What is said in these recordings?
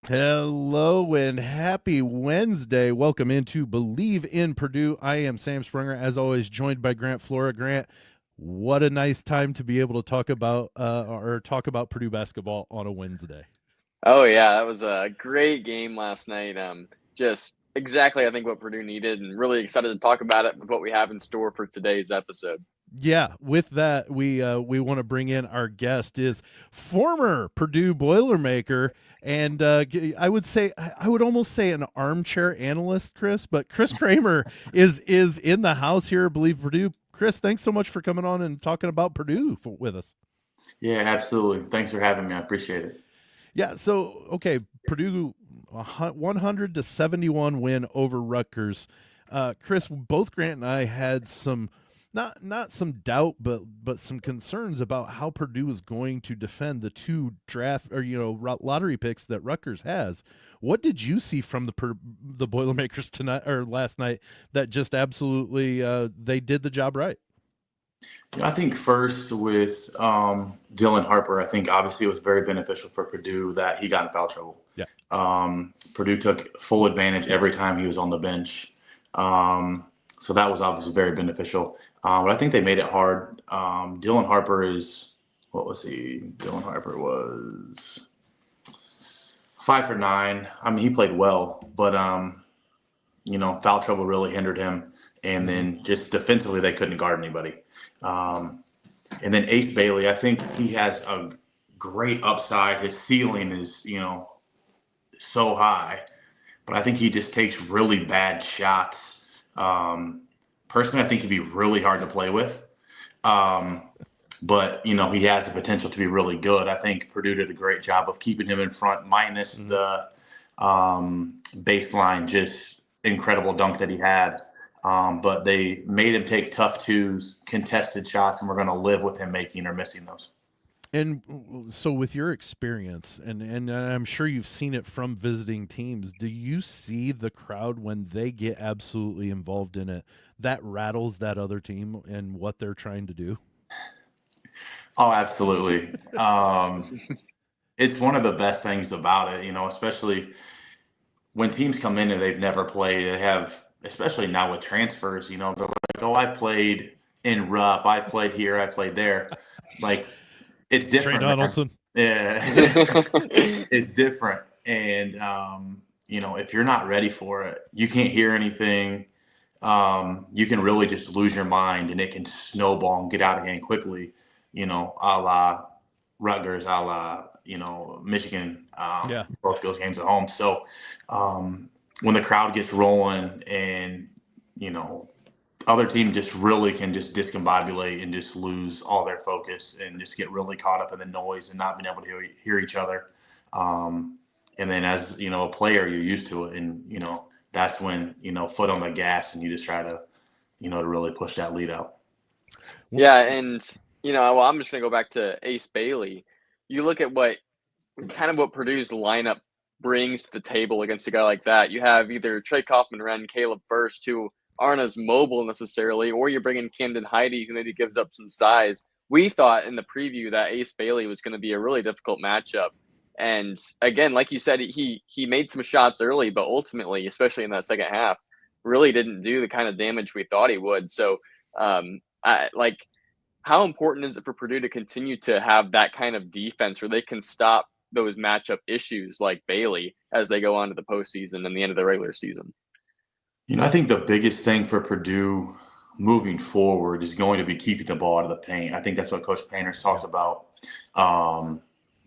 Hello and happy Wednesday. Welcome into Believe in Purdue. I am Sam Springer, as always, joined by Grant Flora. Grant, what a nice time to be able to talk about Purdue basketball on a Wednesday. Oh yeah, that was a great game last night. Just exactly I think what Purdue needed, and really excited to talk about it with what we have in store for today's episode. Yeah, with that, we want to bring in our guest is former Purdue Boilermaker, and I would almost say an armchair analyst, Chris. But Chris Kramer is in the house here. I believe Purdue. Chris, thanks so much for coming on and talking about Purdue with us. Yeah, absolutely. Thanks for having me. I appreciate it. Yeah, so okay, Purdue 100-71 win over Rutgers. Chris, both Grant and I had some not some doubt, but some concerns about how Purdue is going to defend the two draft or lottery picks that Rutgers has. What did you see from the Boilermakers tonight or last night that just absolutely they did the job right? I think first with Dylan Harper, I think obviously it was very beneficial for Purdue that he got in foul trouble. Yeah. Purdue took full advantage every time he was on the bench. So that was obviously very beneficial. But I think they made it hard. Dylan Harper is, what was he? Dylan Harper was 5 for 9. I mean, he played well, but, foul trouble really hindered him. And then just defensively, they couldn't guard anybody. And then Ace Bailey, I think he has a great upside. His ceiling is, so high, but I think he just takes really bad shots. Personally, I think he'd be really hard to play with. But, he has the potential to be really good. I think Purdue did a great job of keeping him in front, minus the baseline, just incredible dunk that he had. But they made him take tough twos, contested shots, and we're going to live with him making or missing those. And so, with your experience, and I'm sure you've seen it from visiting teams, do you see the crowd when they get absolutely involved in it that rattles that other team and what they're trying to do? Oh, absolutely. It's one of the best things about it, especially when teams come in and they've never played. They have, especially now with transfers, they're like, "Oh, I played in Rupp, I played here, I played there." Like, it's Trey different, man. Donaldson. Yeah, it's different. And, if you're not ready for it, you can't hear anything. You can really just lose your mind, and it can snowball and get out of hand quickly, a la Rutgers, a la, Michigan, Yeah. both those games at home. So when the crowd gets rolling and, other team just really can just discombobulate and just lose all their focus and just get really caught up in the noise and not being able to hear each other. And then as, a player, you're used to it. And, that's when, foot on the gas and you just try to, to really push that lead out. Yeah, and I'm just gonna go back to Ace Bailey. You look at what Purdue's lineup brings to the table against a guy like that. You have either Trey Kaufman-Renn, Caleb Furst, who aren't as mobile necessarily, or you're bringing Camden Heide, who maybe gives up some size. We thought in the preview that Ace Bailey was going to be a really difficult matchup. And again, like you said, he made some shots early, but ultimately, especially in that second half, really didn't do the kind of damage we thought he would. So, how important is it for Purdue to continue to have that kind of defense where they can stop those matchup issues like Bailey as they go on to the postseason and the end of the regular season? I think the biggest thing for Purdue moving forward is going to be keeping the ball out of the paint. I think that's what Coach Painter's talked about,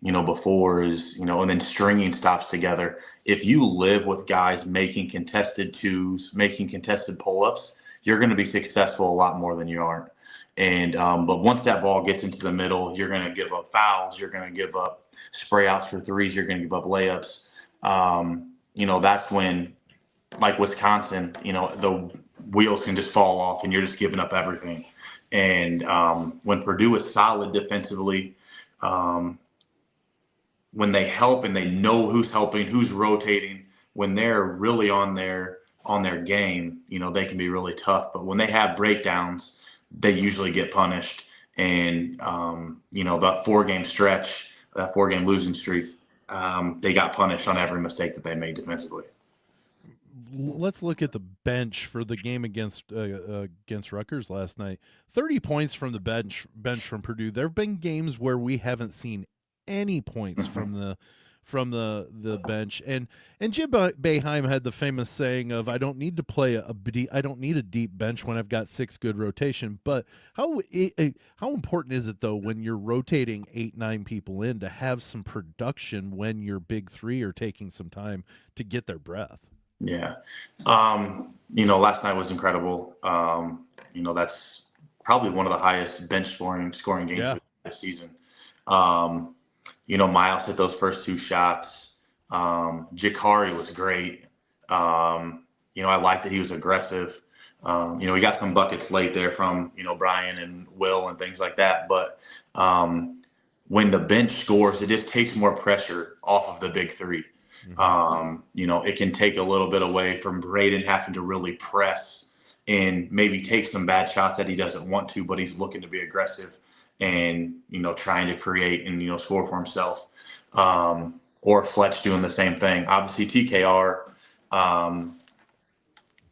before is, and then stringing stops together. If you live with guys making contested twos, making contested pull-ups, you're going to be successful a lot more than you aren't. And but once that ball gets into the middle, you're going to give up fouls. You're going to give up spray outs for threes. You're going to give up layups. That's when, like Wisconsin, the wheels can just fall off and you're just giving up everything. And when Purdue is solid defensively, when they help and they know who's helping, who's rotating, when they're really on their game, they can be really tough. But when they have breakdowns, they usually get punished. And, that 4-game stretch, that 4-game losing streak, they got punished on every mistake that they made defensively. Let's look at the bench for the game against Rutgers last night. 30 points from the bench from Purdue. There have been games where we haven't seen any points from the bench. And Jim Boeheim had the famous saying of, I don't need to play I don't need a deep bench when I've got 6 good rotation. But how important is it though when you're rotating 8-9 people in to have some production when your big 3 are taking some time to get their breath? Yeah. Last night was incredible. That's probably one of the highest bench scoring games this season. Miles hit those first 2 shots. Jakari was great. I like that he was aggressive. We got some buckets late there from, Brian and Will and things like that. But when the bench scores, it just takes more pressure off of the big 3. It can take a little bit away from Braden having to really press and maybe take some bad shots that he doesn't want to, but he's looking to be aggressive and, trying to create and, score for himself. Or Fletch doing the same thing. Obviously, TKR,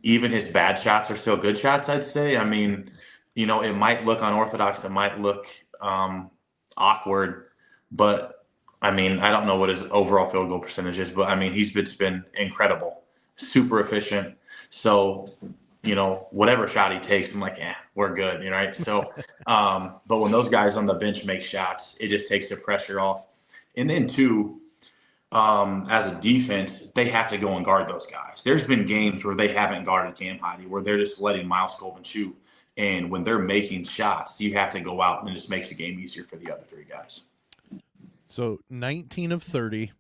even his bad shots are still good shots, I'd say. I mean, it might look unorthodox. It might look awkward, but I mean, I don't know what his overall field goal percentage is, but I mean, he's been incredible, super efficient. So, whatever shot he takes, I'm like, we're good, right? So, but when those guys on the bench make shots, it just takes the pressure off. And then too, as a defense, they have to go and guard those guys. There's been games where they haven't guarded Cam Heide, where they're just letting Miles Colvin shoot. And when they're making shots, you have to go out and it just makes the game easier for the other 3 guys. So 19 of 30,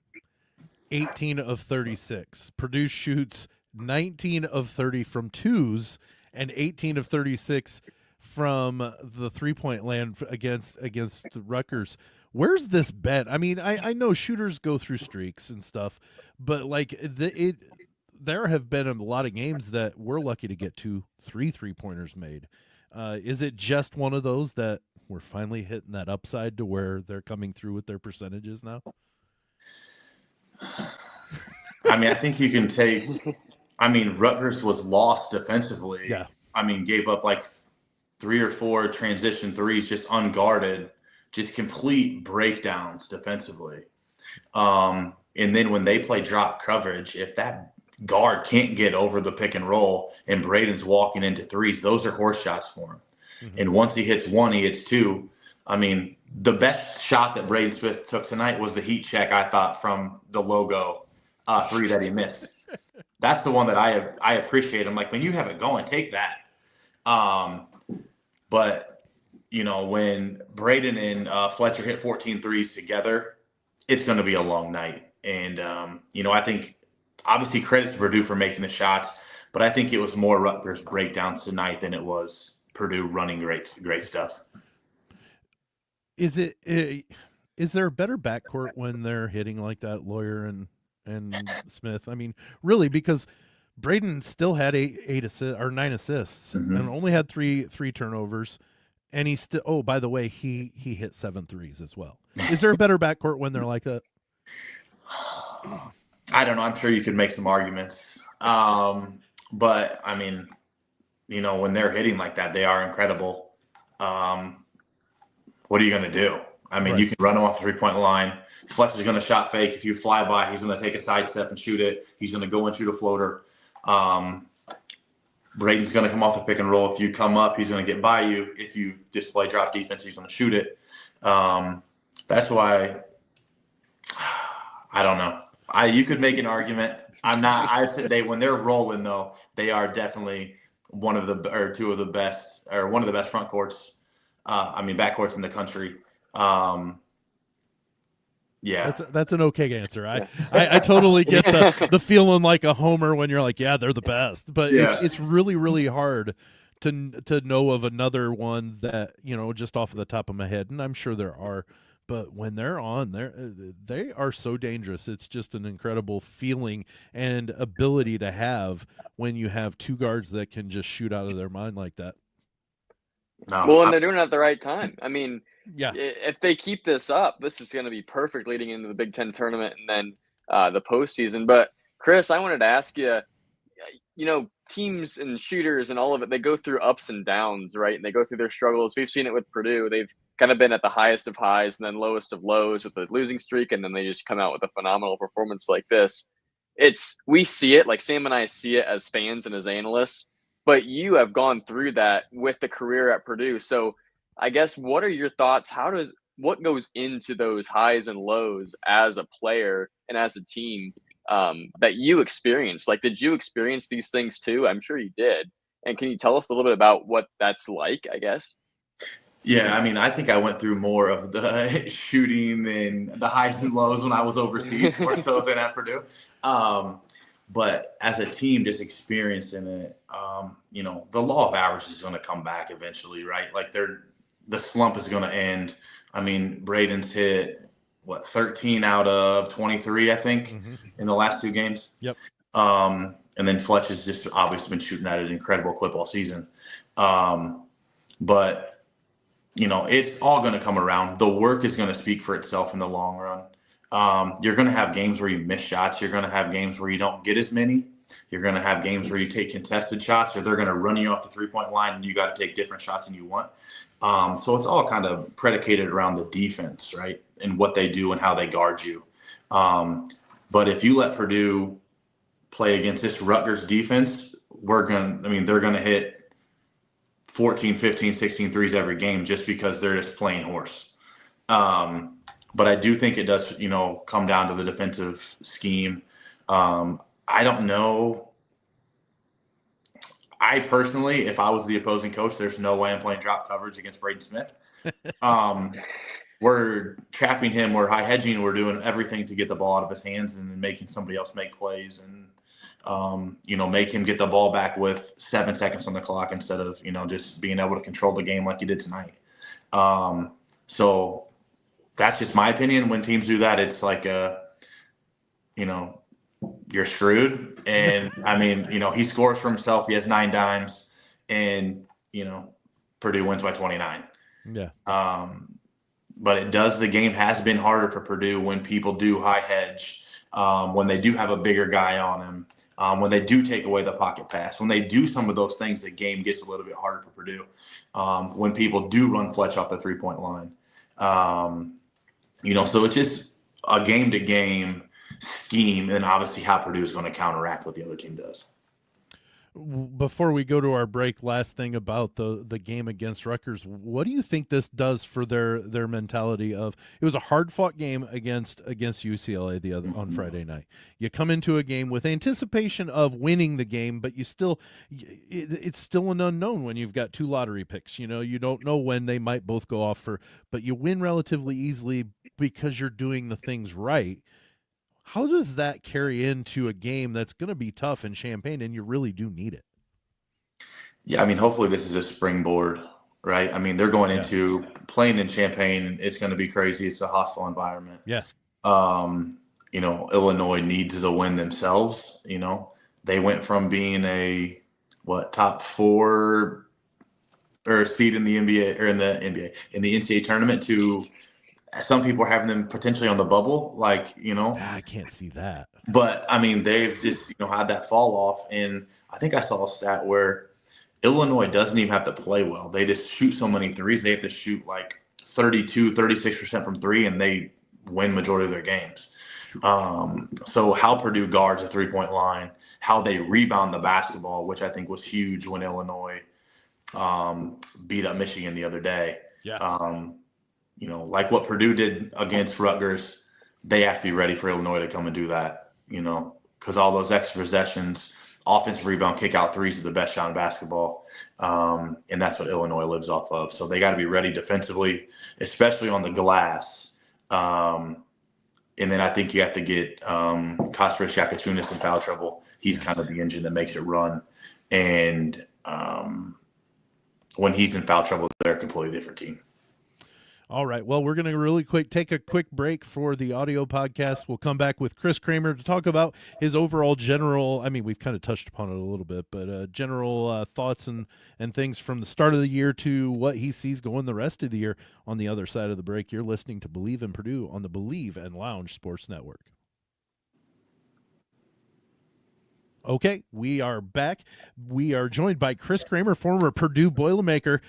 18 of 36. Purdue shoots 19 of 30 from 2s and 18 of 36 from the 3-point land against Rutgers. Where's this bet? I mean, I know shooters go through streaks and stuff, but there have been a lot of games that we're lucky to get 2-3 3-pointers made. Is it just one of those that we're finally hitting that upside to where they're coming through with their percentages now? I mean, I think you can take – Rutgers was lost defensively. Yeah. Gave up like 3 or 4 transition threes just unguarded, just complete breakdowns defensively. And then when they play drop coverage, if that guard can't get over the pick and roll and Braden's walking into threes, those are horse shots for him. Mm-hmm. And once he hits 1, he hits 2. The best shot that Braden Smith took tonight was the heat check, I thought, from the logo 3 that he missed. That's the one that I appreciate. I'm like, when you have it going, take that. But, when Braden and Fletcher hit 14 threes together, it's going to be a long night. And, I think obviously credit to Purdue for making the shots, but I think it was more Rutgers breakdowns tonight than it was Purdue running great stuff. Is there a better backcourt when they're hitting like that, Lawyer and Smith? I mean, really, because Braden still had 9 assists Mm-hmm. and only had three turnovers, and he still. Oh, by the way, he hit 7 threes as well. Is there a better backcourt when they're like that? I don't know. I'm sure you could make some arguments, but I mean, when they're hitting like that, they are incredible. What are you going to do? Right. You can run them off the 3-point line. Fletcher's going to shot fake. If you fly by, he's going to take a sidestep and shoot it. He's going to go and shoot a floater. Braden's going to come off the pick and roll. If you come up, he's going to get by you. If you just play drop defense, he's going to shoot it. That's why I don't know. You could make an argument. I said when they're rolling though, they are definitely one of the best front courts. Backcourts in the country. Yeah, that's an okay answer. I totally get the feeling like a homer when you're like, yeah, they're the best, but it's really, really hard to know of another one that, just off of the top of my head, and I'm sure there are, but when they're on, they are so dangerous. It's just an incredible feeling and ability to have when you have 2 guards that can just shoot out of their mind like that. No, well, and they're doing it at the right time. Yeah. If they keep this up, this is going to be perfect leading into the Big Ten tournament and then the postseason. But Chris, I wanted to ask you, teams and shooters and all of it, they go through ups and downs, right? And they go through their struggles. We've seen it with Purdue. They've kind of been at the highest of highs and then lowest of lows with the losing streak, and then they just come out with a phenomenal performance like this. We see it, like Sam and I see it as fans and as analysts, but you have gone through that with the career at Purdue. So I guess what are your thoughts? What goes into those highs and lows as a player and as a team that you experienced? Like, did you experience these things too? I'm sure you did. And can you tell us a little bit about what that's like, I guess? Yeah, I mean, I think I went through more of the shooting and the highs and lows when I was overseas, more so than at Purdue. But as a team, just experiencing it, the law of averages is going to come back eventually, right? Like the slump is going to end. I mean, Braden's hit 13 out of 23, I think, in the last 2 games. Yep. And then Fletch has just obviously been shooting at an incredible clip all season. But it's all going to come around. The work is going to speak for itself in the long run. You're going to have games where you miss shots. You're going to have games where you don't get as many. You're going to have games where you take contested shots, or they're going to run you off the 3-point line and you got to take different shots than you want. So it's all kind of predicated around the defense, right? And what they do and how they guard you. But if you let Purdue play against this Rutgers defense, they're going to hit 14, 15, 16 threes every game just because they're just playing horse. But I do think it does, come down to the defensive scheme. I don't know. I personally, if I was the opposing coach, there's no way I'm playing drop coverage against Braden Smith. We're trapping him, we're high hedging, we're doing everything to get the ball out of his hands and then making somebody else make plays and make him get the ball back with 7 seconds on the clock instead of, just being able to control the game like you did tonight. So that's just my opinion. When teams do that, it's like, you're screwed. And I mean, he scores for himself. He has 9 dimes and, Purdue wins by 29. Yeah. But the game has been harder for Purdue when people do high hedge, when they do have a bigger guy on them, when they do take away the pocket pass, when they do some of those things, the game gets a little bit harder for Purdue. When people do run Fletch off the 3-point line, so it's just a game-to-game scheme, and obviously how Purdue is going to counteract what the other team does. Before we go to our break, last thing about the game against Rutgers, what do you think this does for their mentality of, it was a hard-fought game against UCLA on Friday night. You come into a game with anticipation of winning the game, but it's still an unknown when you've got 2 lottery picks. You don't know when they might both go off but you win relatively easily because you're doing the things right. How does that carry into a game that's going to be tough in Champaign, and you really do need it? Yeah, I mean, hopefully this is a springboard, right? I mean, they're going into playing in Champaign. It's going to be crazy. It's a hostile environment. Yeah. Illinois needs the win themselves. They went from being a top 4 or seed in the NBA or in the NCAA tournament to some people are having them potentially on the bubble, I can't see that. But I mean, they've just had that fall off, and I think I saw a stat where Illinois doesn't even have to play well. They just shoot so many threes. They have to shoot like 32, 36% from 3, and they win majority of their games. So how Purdue guards a 3-point line, how they rebound the basketball, which I think was huge when Illinois beat up Michigan the other day. Yeah. Like what Purdue did against Rutgers, they have to be ready for Illinois to come and do that, because all those extra possessions, offensive rebound, kick out threes is the best shot in basketball. And that's what Illinois lives off of. So they got to be ready defensively, especially on the glass. And then I think you have to get Kasper Shakatunis in foul trouble. He's kind of the engine that makes it run. And when he's in foul trouble, they're a completely different team. All right. Well, we're going to take a quick break for the audio podcast. We'll come back with Chris Kramer to talk about his overall general. I mean, we've kind of touched upon it a little bit, but general thoughts and things from the start of the year to what he sees going the rest of the year. On the other side of the break, you're listening to BLEAV in Purdue on the BLEAV and Lounge Sports Network. Okay, we are back. We are joined by Chris Kramer, former Purdue Boilermaker.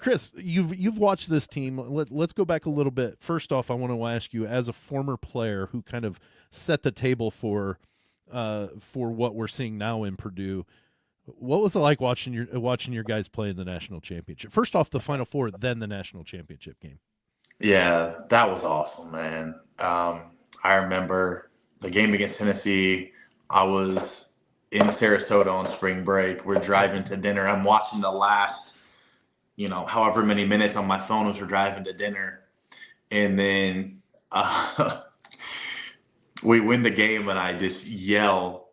Chris, you've watched this team. Let's go back a little bit. First off, I want to ask you, as a former player who kind of set the table for what we're seeing now in Purdue, what was it like watching your guys play in the national championship? First off, the Final Four, then the national championship game. Yeah, that was awesome, man. I remember the game against Tennessee. I was in Sarasota on spring break. We're driving to dinner. I'm watching the last, however many minutes on my phone as we're driving to dinner. And then we win the game, and I just yell,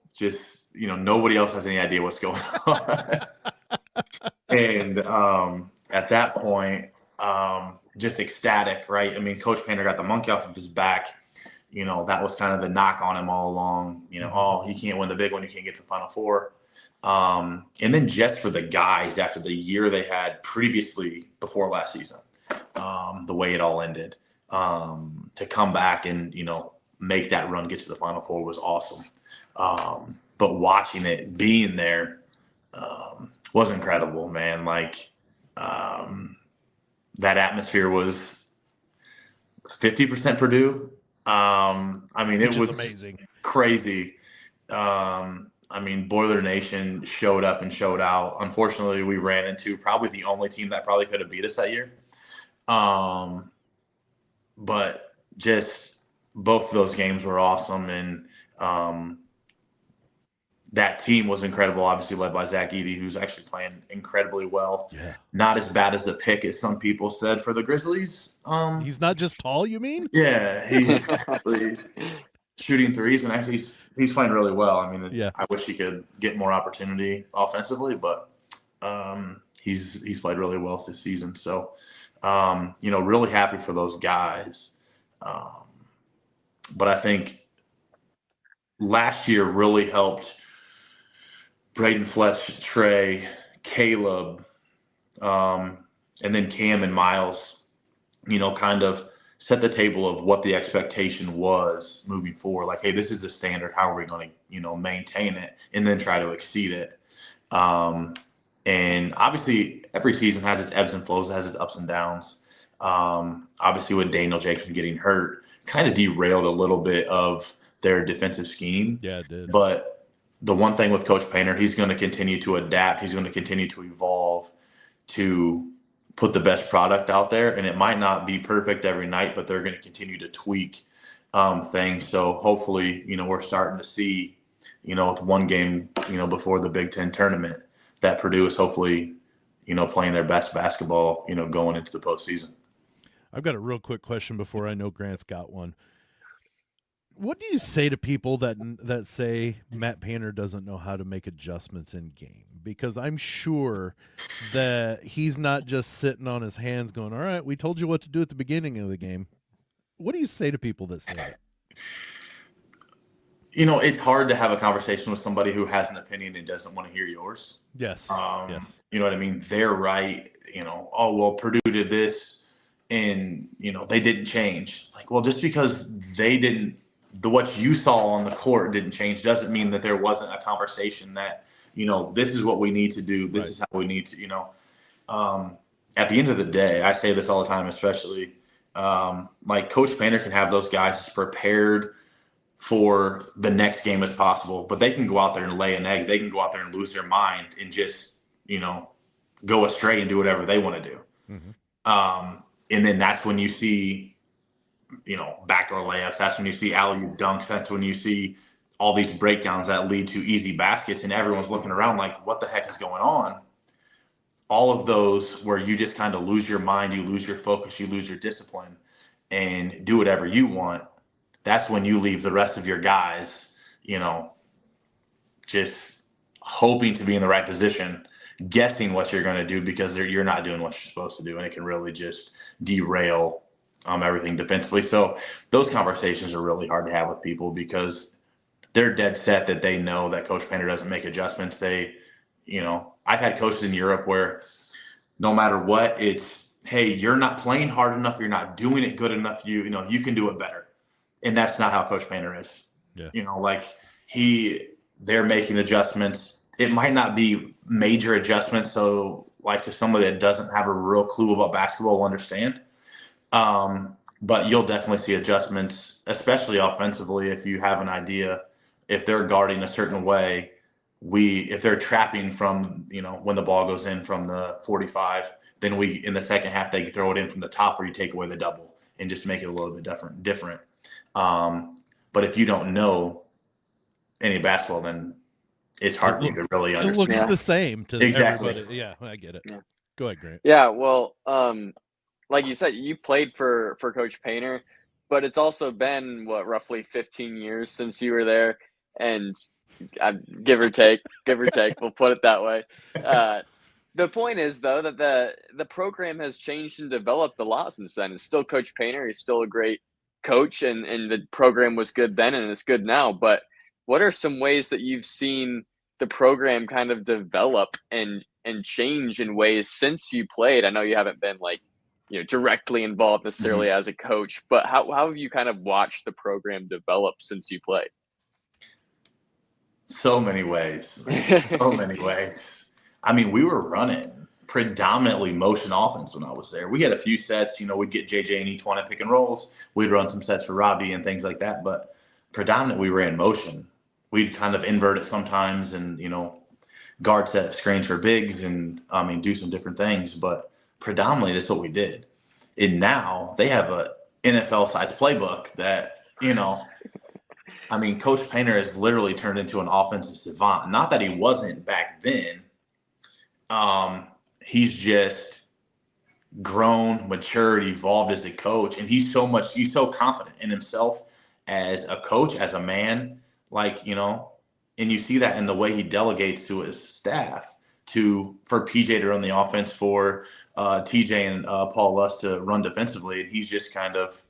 nobody else has any idea what's going on. And at that point, just ecstatic, right? I mean, Coach Painter got the monkey off of his back. That was kind of the knock on him all along. He can't win the big one. He can't get to the Final Four. And then just for the guys, after the year they had previously before last season, the way it all ended, to come back and, make that run, get to the Final Four was awesome. But watching it, being there, was incredible, man. Like, that atmosphere was 50% Purdue. It was amazing, crazy. Boiler Nation showed up and showed out. Unfortunately, we ran into probably the only team that probably could have beat us that year. But just both of those games were awesome. And that team was incredible, obviously led by Zach Edey, who's actually playing incredibly well. Yeah. Not as bad as a pick as some people said for the Grizzlies. He's not just tall, you mean? Yeah, he's actually shooting threes, and actually he's playing really well. I wish he could get more opportunity offensively, but he's played really well this season. So, really happy for those guys. But I think last year really helped Braden Fletch, Trey, Caleb, and then Cam and Miles, kind of set the table of what the expectation was moving forward. Like, hey, this is the standard. How are we going to, maintain it and then try to exceed it? And obviously every season has its ebbs and flows, it has its ups and downs. Obviously with Daniel Jacobson getting hurt, kind of derailed a little bit of their defensive scheme. Yeah, it did. But the one thing with Coach Painter, he's going to continue to adapt. He's going to continue to evolve to put the best product out there. And it might not be perfect every night, but they're going to continue to tweak things. So hopefully, we're starting to see, with one game, before the Big Ten tournament, that Purdue is hopefully, playing their best basketball, going into the postseason. I've got a real quick question before I know Grant's got one. What do you say to people that say Matt Painter doesn't know how to make adjustments in game? Because I'm sure that he's not just sitting on his hands going, all right, we told you what to do at the beginning of the game. What do you say to people that say that? It's hard to have a conversation with somebody who has an opinion and doesn't want to hear yours. Yes. Yes. You know what I mean? They're right. Oh, well, Purdue did this and, they didn't change. Like, well, just because they didn't, what you saw on the court didn't change doesn't mean that there wasn't a conversation that, this is what we need to do. This is how we need to, at the end of the day, I say this all the time, especially like Coach Painter can have those guys as prepared for the next game as possible, but they can go out there and lay an egg. They can go out there and lose their mind and just, go astray and do whatever they want to do. Mm-hmm. And then that's when you see, backdoor layups. That's when you see alley-oop dunks. That's when you see all these breakdowns that lead to easy baskets, and everyone's looking around like, what the heck is going on? All of those where you just kind of lose your mind, you lose your focus, you lose your discipline, and do whatever you want. That's when you leave the rest of your guys, just hoping to be in the right position guessing what you're going to do because you're not doing what you're supposed to do, and it can really just derail everything defensively. So those conversations are really hard to have with people because they're dead set that they know that Coach Painter doesn't make adjustments. I've had coaches in Europe where no matter what, it's, hey, you're not playing hard enough, you're not doing it good enough, you can do it better. And that's not how Coach Painter is. Yeah. They're making adjustments. It might not be major adjustments, so like to somebody that doesn't have a real clue about basketball will understand. But you'll definitely see adjustments, especially offensively, if you have an idea. If they're guarding a certain way, if they're trapping from, when the ball goes in from the 45, then in the second half, they throw it in from the top, or you take away the double and just make it a little bit different. But if you don't know any basketball, then it's hard for you to really understand. It looks the same to everybody. Yeah, I get it. Yeah. Go ahead, Grant. Yeah, well, like you said, you played for Coach Painter, but it's also been, roughly 15 years since you were there, and give or take, we'll put it that way. The point is, though, that the program has changed and developed a lot since then. It's still Coach Painter. He's still a great coach, and the program was good then, and it's good now. But what are some ways that you've seen the program kind of develop and change in ways since you played? I know you haven't been directly involved necessarily as a coach, but how have you kind of watched the program develop since you played? So many ways. I mean, we were running predominantly motion offense when I was there. We had a few sets, we'd get JJ and each one at pick and rolls. We'd run some sets for Robbie and things like that, but predominantly we ran motion. We'd kind of invert it sometimes and, guard set screens for bigs and, do some different things, but predominantly that's what we did. And now they have a NFL-sized playbook that, Coach Painter has literally turned into an offensive savant. Not that he wasn't back then. He's just grown, matured, evolved as a coach, and he's so confident in himself as a coach, as a man, and you see that in the way he delegates to his staff, for PJ to run the offense, for TJ and Paul Luss to run defensively. And he's just kind of,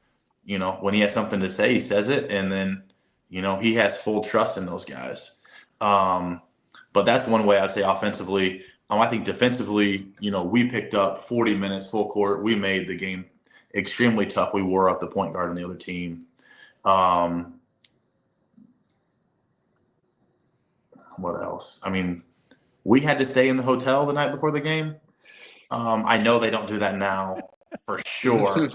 when he has something to say, he says it, and then he has full trust in those guys. But that's one way I'd say offensively. I think defensively, we picked up 40 minutes full court. We made the game extremely tough. We wore out the point guard on the other team. What else? We had to stay in the hotel the night before the game. I know they don't do that now for sure.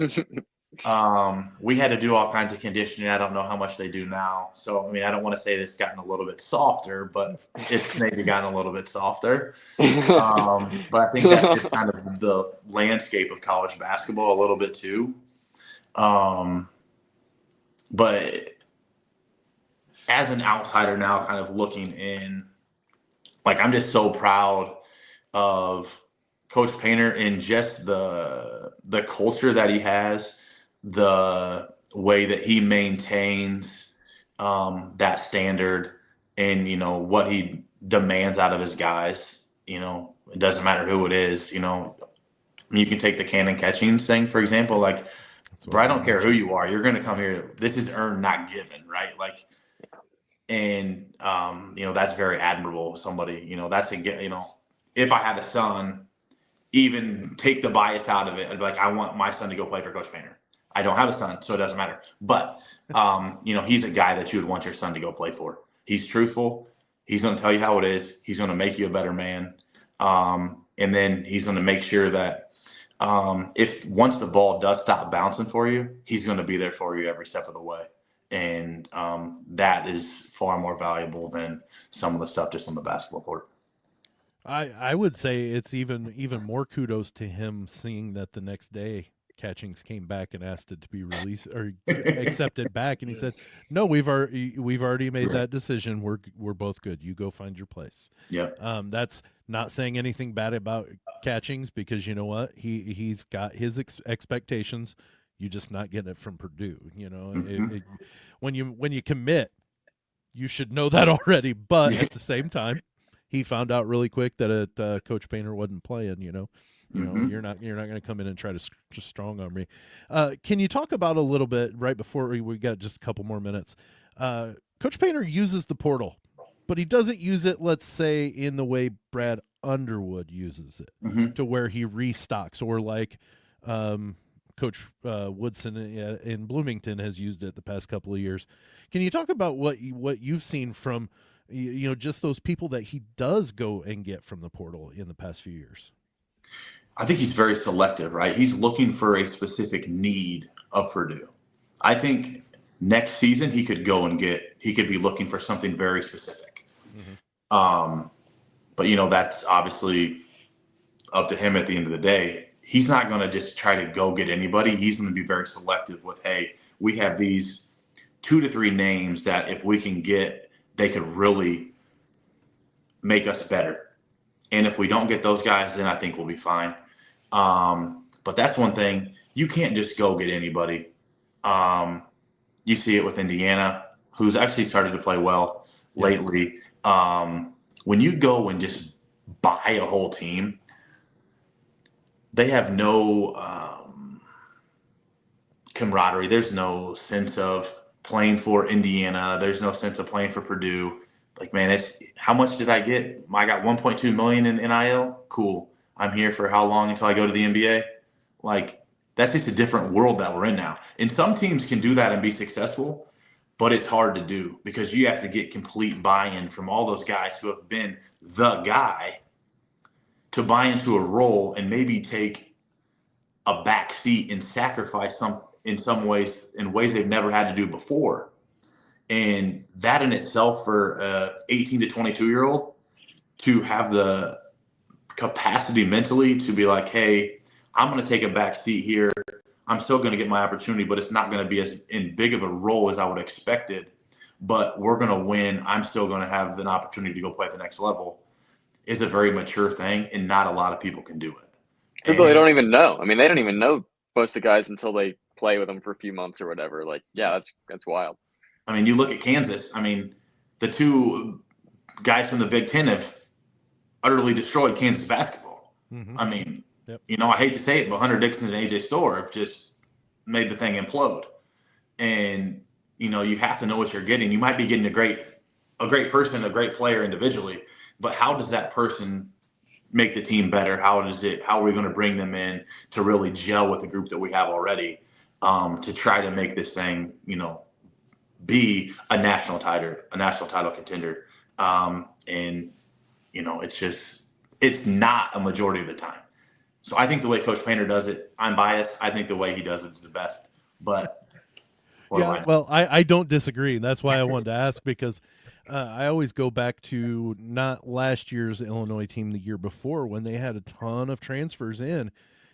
We had to do all kinds of conditioning. I don't know how much they do now. So, I don't want to say it's gotten a little bit softer, but it's maybe gotten a little bit softer. But I think that's just kind of the landscape of college basketball a little bit too. But as an outsider now, kind of looking in, I'm just so proud of Coach Painter and just the culture that he has, the way that he maintains that standard, and what he demands out of his guys. It doesn't matter who it is. You can take the cannon catching thing, for example. Bro, I don't care who you are. You're going to come here. This is earned, not given, right? And that's very admirable. Somebody, that's if I had a son, even take the bias out of it, I'd be I want my son to go play for Coach Painter. I don't have a son, so it doesn't matter. But he's a guy that you would want your son to go play for. He's truthful. He's going to tell you how it is. He's going to make you a better man. And then he's going to make sure that if once the ball does stop bouncing for you, he's going to be there for you every step of the way. And that is far more valuable than some of the stuff just on the basketball court. I would say it's even more kudos to him, seeing that the next day Catchings came back and asked it to be released or accepted back, and he said, "No, we've already made that decision. We're both good. You go find your place." Yeah. That's not saying anything bad about Catchings, because you know what, he's got his expectations. You just not getting it from Purdue. When you commit, you should know that already. But at the same time, he found out really quick that Coach Painter wasn't playing. You're not going to come in and try to just strong arm me. Can you talk about a little bit right before we got just a couple more minutes? Coach Painter uses the portal, but he doesn't use it, let's say, in the way Brad Underwood uses it, to where he restocks, or like Coach Woodson in Bloomington has used it the past couple of years. Can you talk about what you've seen from just those people that he does go and get from the portal in the past few years? I think he's very selective, right? He's looking for a specific need of Purdue. I think next season he could be looking for something very specific. But that's obviously up to him at the end of the day. He's not going to just try to go get anybody. He's going to be very selective with, hey, we have these 2 to 3 names that if we can get, they could really make us better. And if we don't get those guys, then I think we'll be fine. But that's one thing. You can't just go get anybody. You see it with Indiana, who's actually started to play well lately. When you go and just buy a whole team, they have no camaraderie. There's no sense of playing for Indiana. There's no sense of playing for Purdue. Like, man, it's how much did I get? I got $1.2 million in NIL. Cool. I'm here for how long until I go to the NBA? Like, that's just a different world that we're in now. And some teams can do that and be successful, but it's hard to do because you have to get complete buy-in from all those guys who have been the guy to buy into a role and maybe take a back seat and sacrifice in ways they've never had to do before. And that in itself for a 18 to 22-year-old to have the capacity mentally to be like, hey, I'm going to take a back seat here. I'm still going to get my opportunity, but it's not going to be as big of a role as I would expected. But we're going to win. I'm still going to have an opportunity to go play at the next level is a very mature thing, and not a lot of people can do it. People they don't even know. I mean, they don't even know most of the guys until they play with them for a few months or whatever. Like, yeah, that's wild. I mean, you look at Kansas. I mean, the 2 guys from the Big Ten have utterly destroyed Kansas basketball. I mean, I hate to say it, but Hunter Dixon and AJ Storr have just made the thing implode. And, you have to know what you're getting. You might be getting a great person, a great player individually, but how does that person make the team better? How are we going to bring them in to really gel with the group that we have already to try to make this thing, be a national title contender. And, it's not a majority of the time. So I think the way Coach Painter does it, I'm biased. I think the way he does it is the best. But I don't disagree. That's why I wanted to ask, because I always go back to not last year's Illinois team, the year before, when they had a ton of transfers in,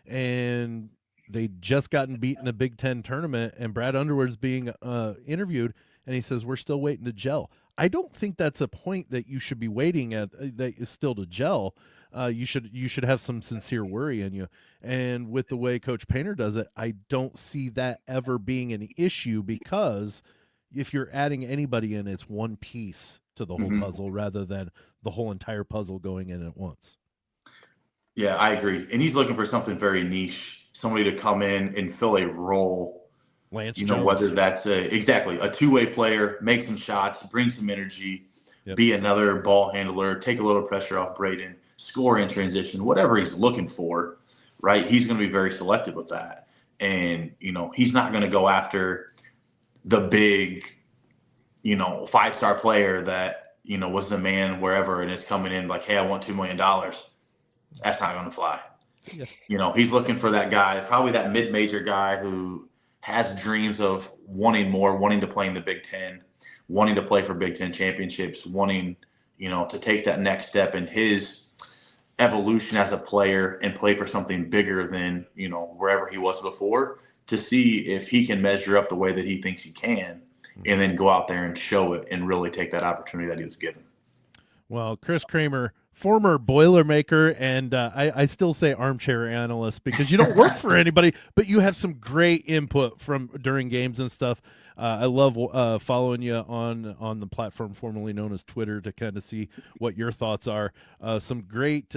and they'd just gotten beat in a Big Ten tournament, and Brad Underwood's being interviewed, and he says, we're still waiting to gel. I don't think that's a point that you should be waiting at, that is still to gel. You should have some sincere worry in you. And with the way Coach Painter does it, I don't see that ever being an issue, because if you're adding anybody in, it's one piece to the whole puzzle rather than the whole entire puzzle going in at once. Yeah, I agree. And he's looking for something very niche, somebody to come in and fill a role. Lance Jones. Whether that's a two-way player, make some shots, bring some energy, be another ball handler, take a little pressure off Braden, score in transition, whatever he's looking for, right? He's going to be very selective with that. And, he's not going to go after the big, 5-star player that, was the man wherever and is coming in like, hey, I want $2 million. That's not going to fly. Yeah. He's looking for that guy, probably that mid-major guy who has dreams of wanting more, wanting to play in the Big Ten, wanting to play for Big Ten championships, wanting, to take that next step in his evolution as a player and play for something bigger than, wherever he was before, to see if he can measure up the way that he thinks he can, and then go out there and show it and really take that opportunity that he was given. Well, Chris Kramer, former Boilermaker, and I still say armchair analyst because you don't work for anybody, but you have some great input from during games and stuff. I love following you on the platform formerly known as Twitter to kind of see what your thoughts are. Some great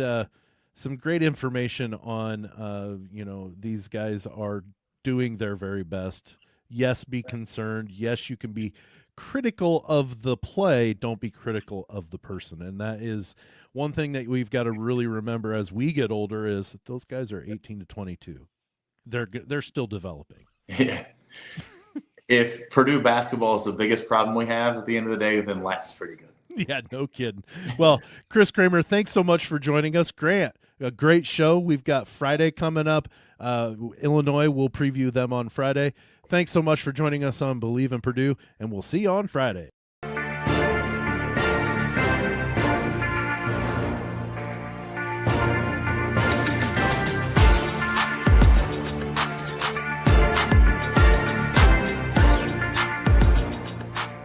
information on these guys are doing their very best. Yes, be concerned. Yes, you can be critical of the play. Don't be critical of the person. And that is one thing that we've got to really remember as we get older is that those guys are 18 to 22. They're still developing. Yeah. If Purdue basketball is the biggest problem we have at the end of the day, then life is pretty good. Yeah, no kidding. Well, Chris Kramer, thanks so much for joining us. Grant, a great show. We've got Friday coming up. Illinois, we'll preview them on Friday. Thanks so much for joining us on BLEAV in Purdue, and we'll see you on Friday.